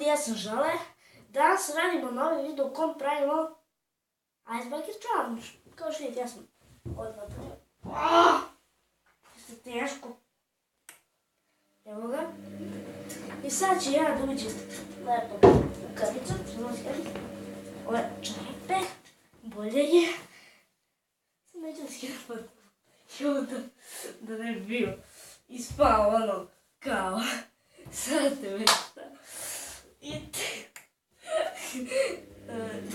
ljudi, ja sam Žale. Danas radimo novi video u kom pravimo Icebreaker Challenge. Kao što vidite, ja sam odmah pravio. Jeste teško. Evo ga. I sad ću ja da uđem lepo u kabicu. Ove čepe. Bolje je. Sad neću da skidam. Jo, da ne bi bio ispao ono kao sad te već šta. I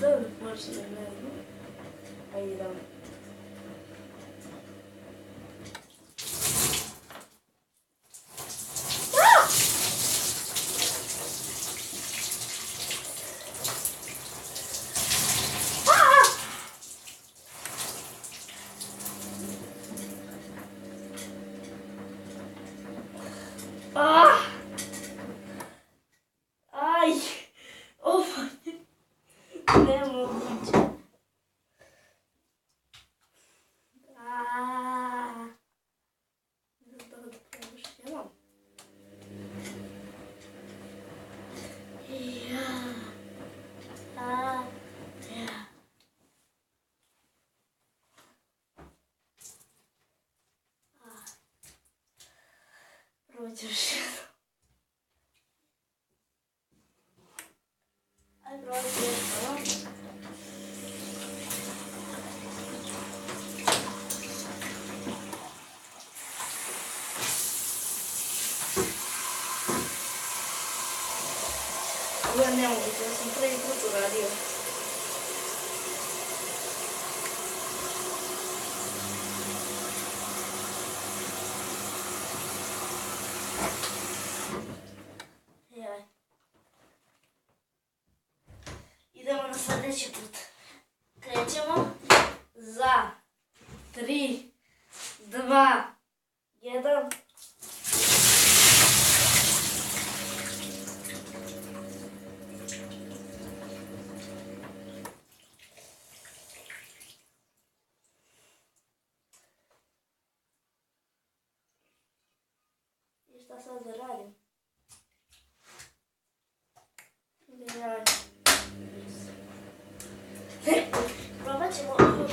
dobro počne ne znam. Ajde idemo. Aj, ovo ne moguće. Dobro da probaš jednom. Probat ću još jednom. Ajde, probat ću još jednom. Ovo je nemoguće, ja sam prvi put uradio. Jaj. Idemo na sljedeći put. Krećemo za 3, 2, 1. I šta sad da radim? Jaj. Probat ćemo još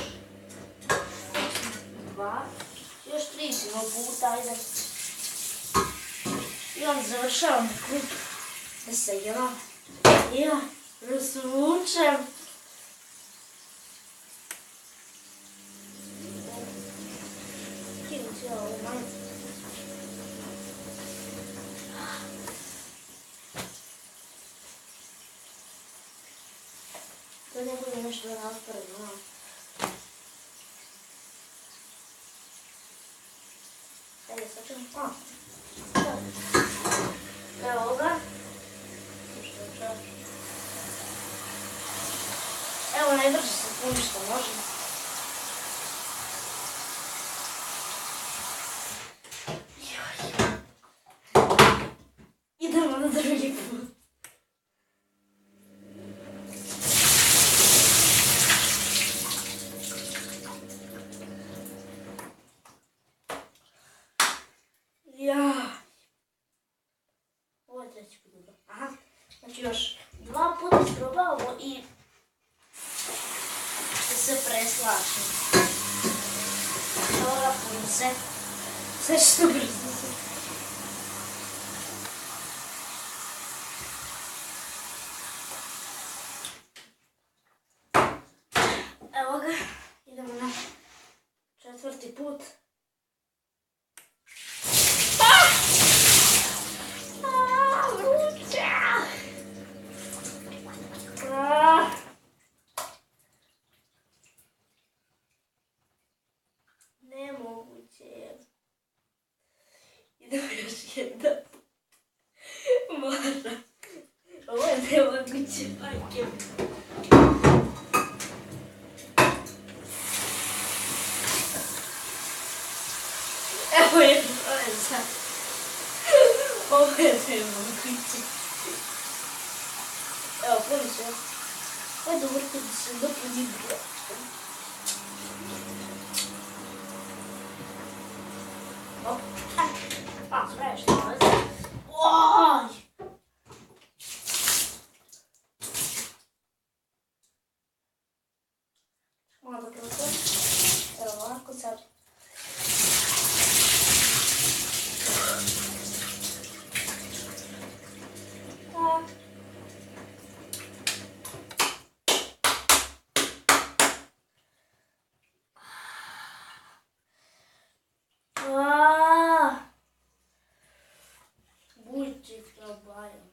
2, još 3 ćemo puta, ajde. I onda završavam klip da se ja razvučem. Kinut ću ja ovo manje. To ne bude nešto da napravim, no. Ajde, sad ćemo. Evo ga. Evo, najbrže se puni što može. Idemo na drugi put. Ovo je treći put. Aha, znači još 2 puta isprobavamo i se preslačim. Dobro, punim se. Sve će to brzo se. Evo ga, idemo na 4. put. Nemoguće. Idemo još jedan. Moram. Ovo je nemoguće, majke. Evo je sad. Ovo je nemoguće. Evo, puni se. Ajde, vrti se da puni bilo. Spraviš to, oj! Будьте пробаем.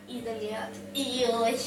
Idem ja. Joj.